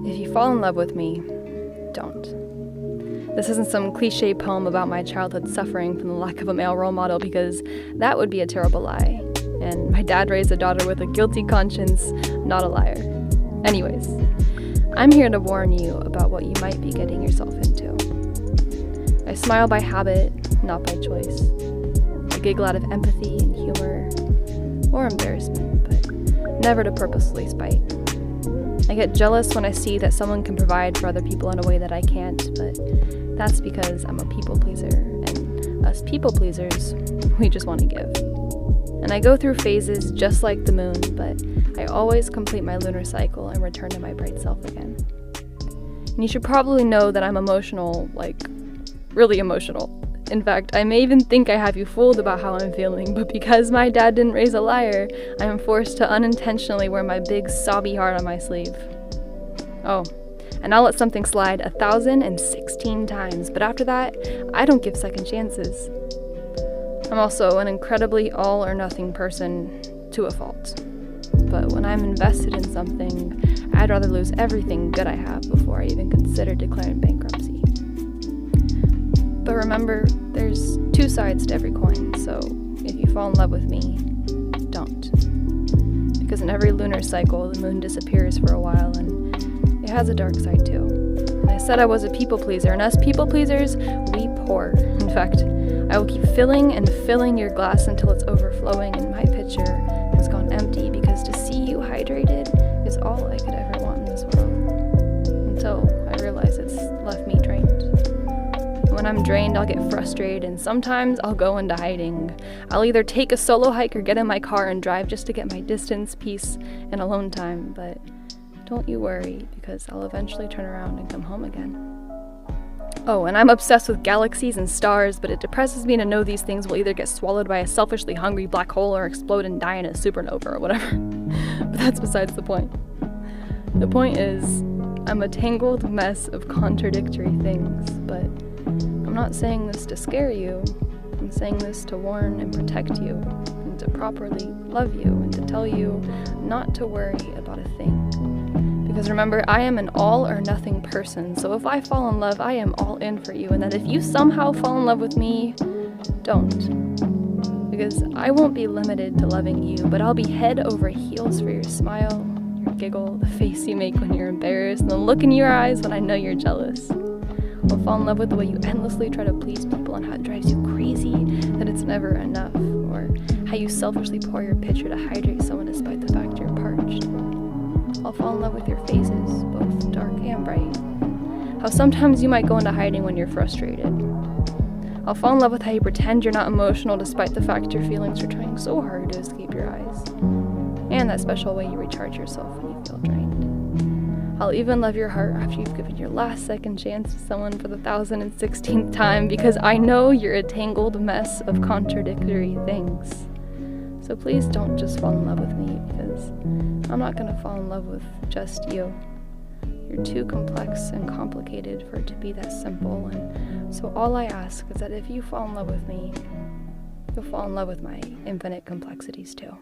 If you fall in love with me, don't. This isn't some cliche poem about my childhood suffering from the lack of a male role model, because that would be a terrible lie. And my dad raised a daughter with a guilty conscience, not a liar. Anyways, I'm here to warn you about what you might be getting yourself into. I smile by habit, not by choice. I giggle out of empathy and humor, or embarrassment, but never to purposely spite. I get jealous when I see that someone can provide for other people in a way that I can't, but that's because I'm a people pleaser, and us people pleasers, we just want to give. And I go through phases just like the moon, but I always complete my lunar cycle and return to my bright self again. And you should probably know that I'm emotional, like, really emotional. In fact, I may even think I have you fooled about how I'm feeling, but because my dad didn't raise a liar, I am forced to unintentionally wear my big sobby heart on my sleeve. Oh, and I'll let something slide 1,016 times, but after that, I don't give second chances. I'm also an incredibly all-or-nothing person to a fault. But when I'm invested in something, I'd rather lose everything good I have before I even consider declaring bankruptcy. But remember, there's two sides to every coin, so if you fall in love with me, don't. Because in every lunar cycle, the moon disappears for a while, and it has a dark side too. And I said I was a people pleaser, and us people pleasers, we pour. In fact, I will keep filling and filling your glass until it's overflowing and my pitcher has gone empty, because to see you hydrated is all I could ever want in this world. Until I realize it's left me drained. When I'm drained, I'll get frustrated, and sometimes I'll go into hiding. I'll either take a solo hike or get in my car and drive just to get my distance, peace, and alone time, but don't you worry, because I'll eventually turn around and come home again. Oh, and I'm obsessed with galaxies and stars, but it depresses me to know these things will either get swallowed by a selfishly hungry black hole or explode and die in a supernova or whatever. But that's besides the point. The point is, I'm a tangled mess of contradictory things, but I'm not saying this to scare you. I'm saying this to warn and protect you, and to properly love you, and to tell you not to worry about a thing. Because remember, I am an all-or-nothing person, so if I fall in love, I am all in for you, and that if you somehow fall in love with me, don't. Because I won't be limited to loving you, but I'll be head over heels for your smile, your giggle, the face you make when you're embarrassed, and the look in your eyes when I know you're jealous. I'll fall in love with the way you endlessly try to please people and how it drives you crazy that it's never enough, or how you selfishly pour your pitcher to hydrate someone despite the fact you're parched. I'll fall in love with your phases, both dark and bright. How sometimes you might go into hiding when you're frustrated. I'll fall in love with how you pretend you're not emotional despite the fact your feelings are trying so hard to escape your eyes. And that special way you recharge yourself when you feel drained. I'll even love your heart after you've given your last second chance to someone for the 1,016th time, because I know you're a tangled mess of contradictory things. So please don't just fall in love with me, because I'm not going to fall in love with just you. You're too complex and complicated for it to be that simple, and so all I ask is that if you fall in love with me, you'll fall in love with my infinite complexities too.